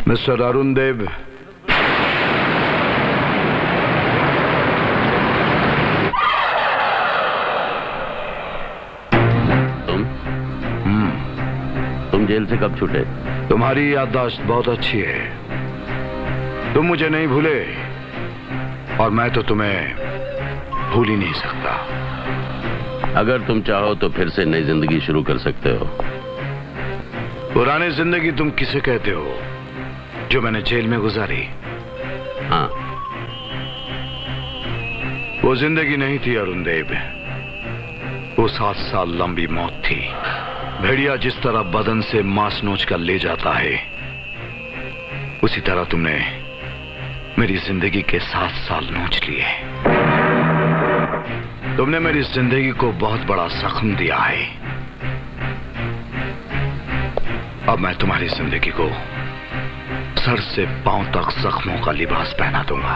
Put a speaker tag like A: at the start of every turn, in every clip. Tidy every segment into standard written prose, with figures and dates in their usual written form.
A: Mister Arun देव,
B: तुम jail से कब छूटे?
A: तुम्हारी याददाश्त बहुत अच्छी है। तुम मुझे नहीं भूले और मैं तो तुम्हें भूल ही नहीं सकता।
B: अगर तुम चाहो तो फिर से नई जिंदगी शुरू कर सकते हो।
A: पुरानी जिंदगी तुम किसे कहते हो जो मैंने जेल में गुजारी?
B: हाँ,
A: वो जिंदगी नहीं थी अरुण देव, वो 7 साल लंबी मौत थी। भेड़िया जिस तरह बदन से मांस नोच कर ले जाता है, उसी तरह तुमने मेरी जिंदगी के 7 साल नोच लिए। तुमने मेरी जिंदगी को बहुत बड़ा जख्म दिया है। अब मैं तुम्हारी जिंदगी को सर से पांव तक जख्मों का लिबास पहना दूंगा,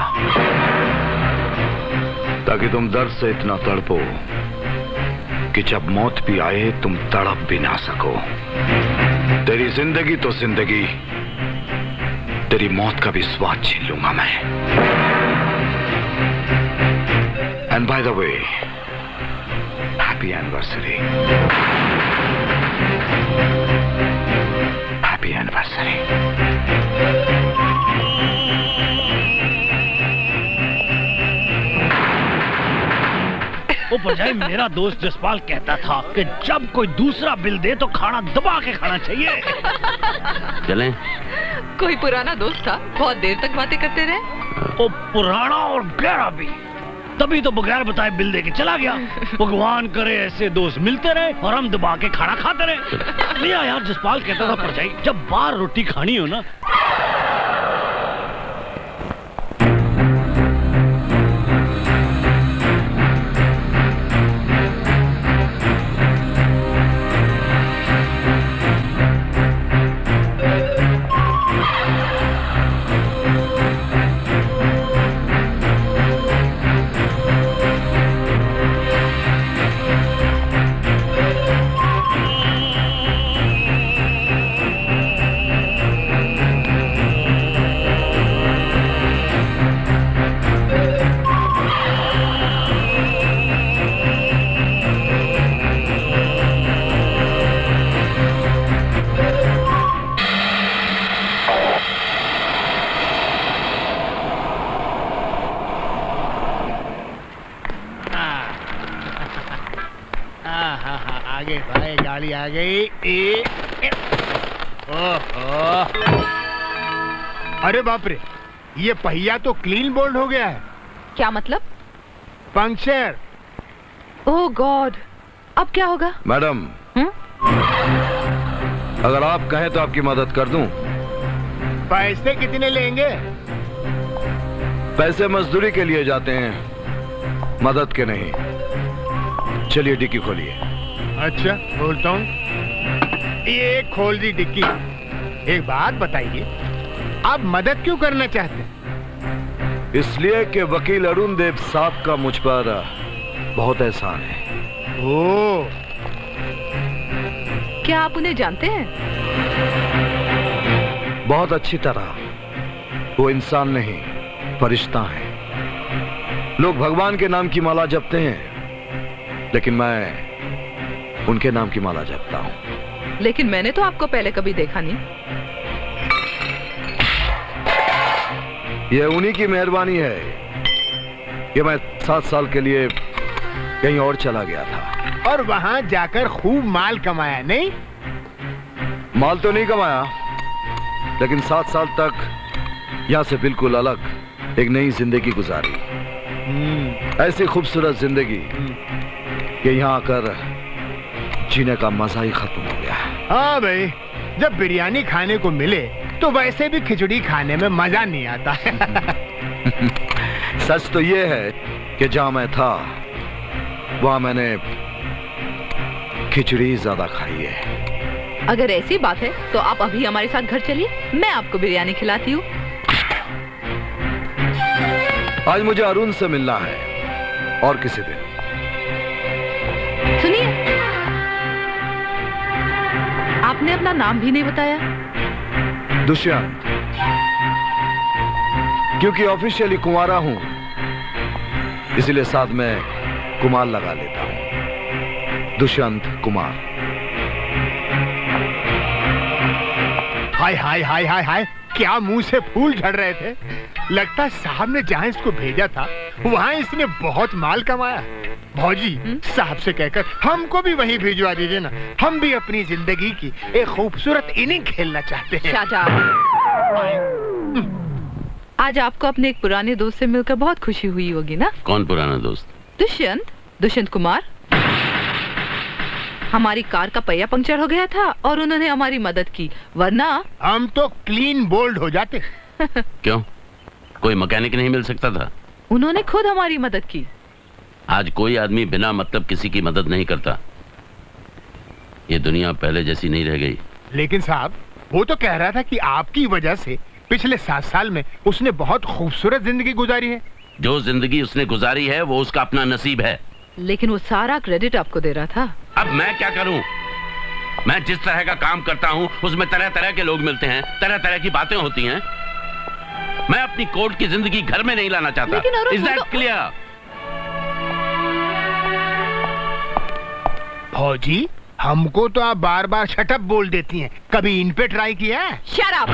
A: ताकि तुम दर्द से इतना तड़पो कि जब मौत भी आए तुम तड़प भी ना सको। तेरी जिंदगी तो जिंदगी, तेरी मौत का भी स्वाद छीन लूंगा मैं। And by the way, happy anniversary. Happy anniversary.
C: वो भरजाई, मेरा दोस्त जसपाल कहता था कि जब कोई दूसरा बिल दे तो खाना दबा के खाना चाहिए।
B: चलें?
D: कोई पुराना दोस्त था, बहुत देर तक बातें करते रहे।
C: वो पुराना और गहरा भी, तभी तो बगैर बताए बिल दे के चला गया। भगवान करे ऐसे दोस्त मिलते रहे और हम दबा के खाना खाते रहे। मेरा यार जसपाल कहता था भरजाई, जब बाहर रोटी खानी हो ना, गाड़ी आ गई।
E: अरे बाप रे, ये पहिया तो क्लीन बोल्ड हो गया है।
D: क्या मतलब?
E: पंक्चर।
D: ओह गॉड, अब क्या होगा?
A: मैडम, अगर आप कहें तो आपकी मदद कर दूं।
E: पैसे कितने लेंगे?
A: पैसे मजदूरी के लिए जाते हैं, मदद के नहीं। चलिए डिक्की खोलिए।
E: अच्छा, खोलता हूँ। ये खोल दी डिक्की। एक बात बताइए, आप मदद क्यों करना चाहते हैं?
A: इसलिए कि वकील अरुण देव साहब का मुझ पर बहुत एहसान है।
E: ओह,
D: क्या आप उन्हें जानते हैं?
A: बहुत अच्छी तरह। वो इंसान नहीं, फरिश्ता है। लोग भगवान के नाम की माला जपते हैं, लेकिन मैं उनके नाम की माला जपता हूँ।
D: लेकिन मैंने तो आपको पहले कभी देखा नहीं।
A: ये उन्हीं की मेहरबानी है कि मैं 7 साल के लिए कहीं और चला गया था
E: और वहाँ जाकर खूब माल कमाया, नहीं?
A: माल तो नहीं कमाया, लेकिन 7 साल तक यहाँ से बिल्कुल अलग एक नई जिंदगी गुजारी। ऐसी खूबसूरत जिंदगी कि यहाँ आकर जीने का मजा ही खत्म हो गया।
E: हाँ भाई, जब बिरयानी खाने को मिले तो वैसे भी खिचड़ी खाने में मजा नहीं आता।
A: सच तो ये है कि जहाँ मैं था वहाँ मैंने खिचड़ी ज्यादा खाई है।
D: अगर ऐसी बात है तो आप अभी हमारे साथ घर चलिए, मैं आपको बिरयानी खिलाती हूँ।
A: आज मुझे अरुण से मिलना है, और किसी दिन।
D: सुनिए, आपने अपना नाम भी नहीं बताया।
A: दुष्यंत। क्योंकि ऑफिशियली कुंवारा हूं, इसलिए साथ में कुमार लगा लेता हूं। दुष्यंत कुमार।
E: हाय हाय हाय हाय हाय, क्या मुंह से फूल झड़ रहे थे। लगता है साहब ने जहाँ इसको भेजा था वहाँ इसने बहुत माल कमाया। भौजी, साहब से कहकर हमको भी वहीं भिजवा दीजिए ना। हम भी अपनी जिंदगी की एक खूबसूरत इनिंग खेलना चाहते हैं।
D: आज आपको अपने एक पुराने दोस्त से मिलकर बहुत खुशी हुई होगी ना?
B: कौन पुराना दोस्त?
D: दुष्यंत कुमार। हमारी कार का पहिया पंक्चर हो गया था और उन्होंने हमारी मदद की, वरना
E: हम तो क्लीन बोल्ड हो जाते।
B: क्यों, कोई मैकेनिक नहीं मिल सकता था?
D: उन्होंने खुद हमारी मदद की।
B: आज कोई आदमी बिना मतलब किसी की मदद नहीं करता। ये दुनिया पहले जैसी नहीं रह गई।
E: लेकिन साहब, वो तो कह रहा था कि आपकी वजह से पिछले 7 साल में उसने बहुत खूबसूरत जिंदगी गुजारी है।
B: जो जिंदगी उसने गुजारी है वो उसका अपना नसीब है।
D: लेकिन वो सारा क्रेडिट आपको दे रहा था।
B: अब मैं क्या करूं? मैं जिस तरह का काम करता हूं उसमें तरह तरह के लोग मिलते हैं, तरह तरह की बातें होती हैं। मैं अपनी कोर्ट की जिंदगी घर में नहीं लाना चाहता। Is that clear?
E: फौजी, हमको तो आप बार बार शटअप बोल देती हैं, कभी इन पे ट्राई किया है?
D: Shut up!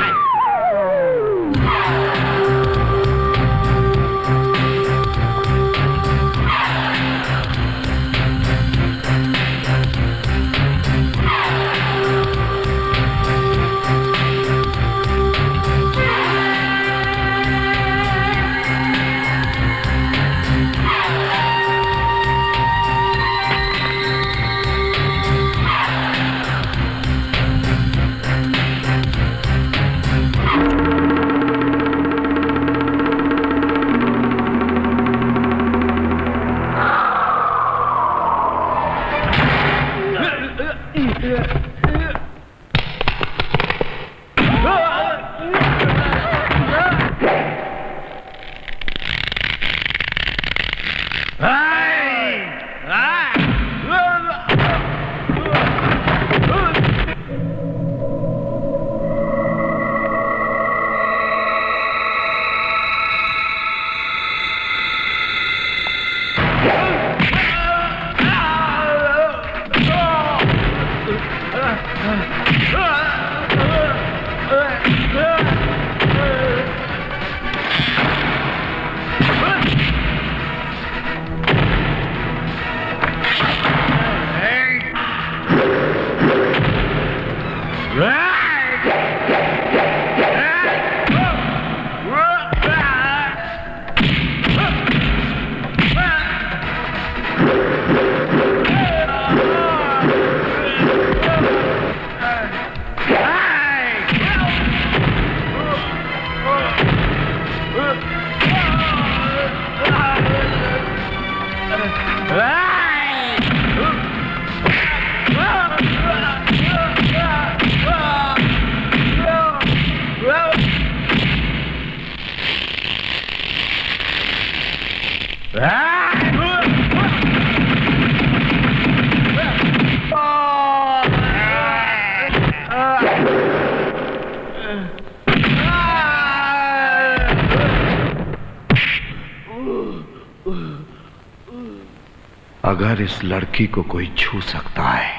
A: अगर इस लड़की को कोई छू सकता है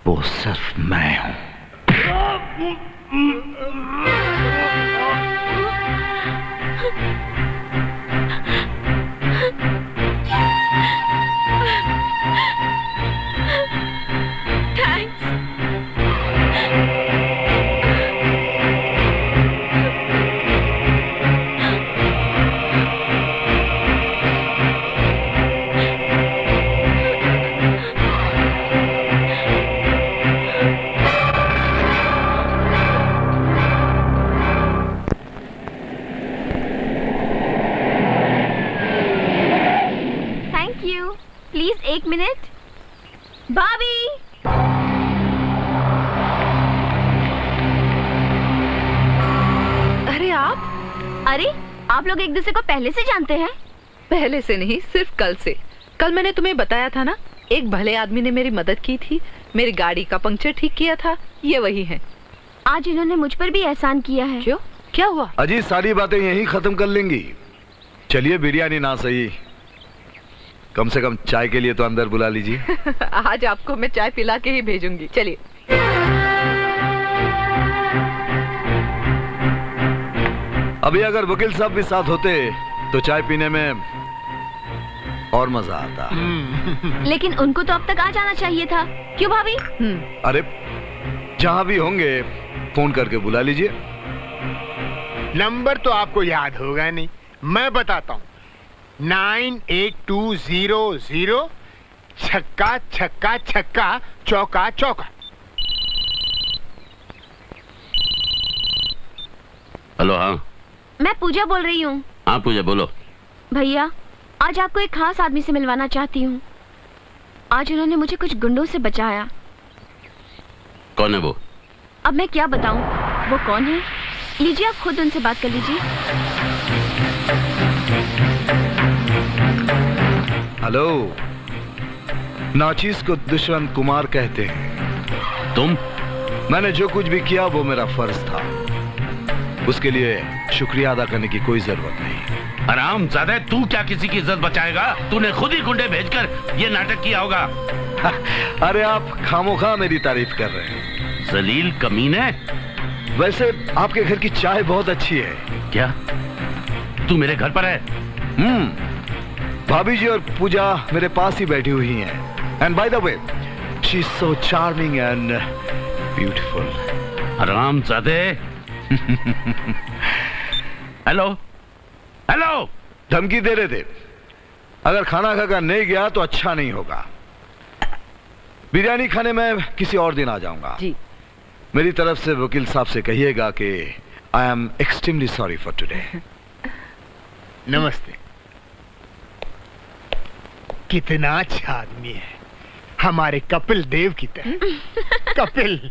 A: वो सिर्फ मैं हूं।
F: Please 1 minute. भाभी,
D: अरे आप?
F: अरे आप लोग एक दूसरे को पहले से जानते हैं?
D: पहले से नहीं, सिर्फ कल से। कल मैंने तुम्हें बताया था ना, एक भले आदमी ने मेरी मदद की थी, मेरी गाड़ी का पंक्चर ठीक किया था। ये वही है।
F: आज इन्होंने मुझ पर भी एहसान किया है।
D: क्यों? क्या हुआ?
A: अजी सारी बातें यहीं खत्म कर लेंगी। चलिए बिरयानी ना सही, कम से कम चाय के लिए तो अंदर बुला लीजिए।
D: आज आपको मैं चाय पिला के ही भेजूंगी। चलिए।
A: अभी अगर वकील साहब भी साथ होते तो चाय पीने में और मजा आता।
F: लेकिन उनको तो अब तक आ जाना चाहिए था, क्यों भाभी?
A: अरे जहां भी होंगे फोन करके बुला लीजिए।
E: नंबर तो आपको याद होगा नहीं, मैं बताता हूँ। 98200 छक्का छक्का छक्का चौका चौका।
B: हेलो। हाँ
F: मैं पूजा बोल रही हूँ।
B: हाँ पूजा बोलो।
F: भैया आज आपको एक खास आदमी से मिलवाना चाहती हूँ। आज उन्होंने मुझे कुछ गुंडों से बचाया।
B: कौन है वो?
F: अब मैं क्या बताऊँ वो कौन है? लीजिए आप खुद उनसे बात कर लीजिए।
A: हेलो। नाचीज को दुष्यंत कुमार कहते हैं।
B: तुम?
A: मैंने जो कुछ भी किया वो मेरा फर्ज था, उसके लिए शुक्रिया अदा करने की कोई जरूरत नहीं।
B: हरामजादे, तू क्या किसी की इज्जत बचाएगा? तूने खुद ही गुंडे भेजकर ये नाटक किया होगा।
A: अरे आप खामोखा मेरी तारीफ कर रहे हैं।
B: जलील कमीने।
A: वैसे आपके घर की चाय बहुत अच्छी है।
B: क्या तू मेरे घर पर है?
A: भाभी जी और पूजा मेरे पास ही बैठी हुई हैं। And by the way she is so charming and beautiful.
B: हरामजादे। Hello hello.
A: धमकी दे रहे थे, अगर खाना खाकर नहीं गया तो अच्छा नहीं होगा। बिरयानी खाने में किसी और दिन आ जाऊंगा।
D: जी।
A: मेरी तरफ से वकील साहब से कहिएगा कि I am extremely sorry for today.
E: नमस्ते। कितना अच्छा आदमी है, हमारे कपिल देव की तरह। कपिल।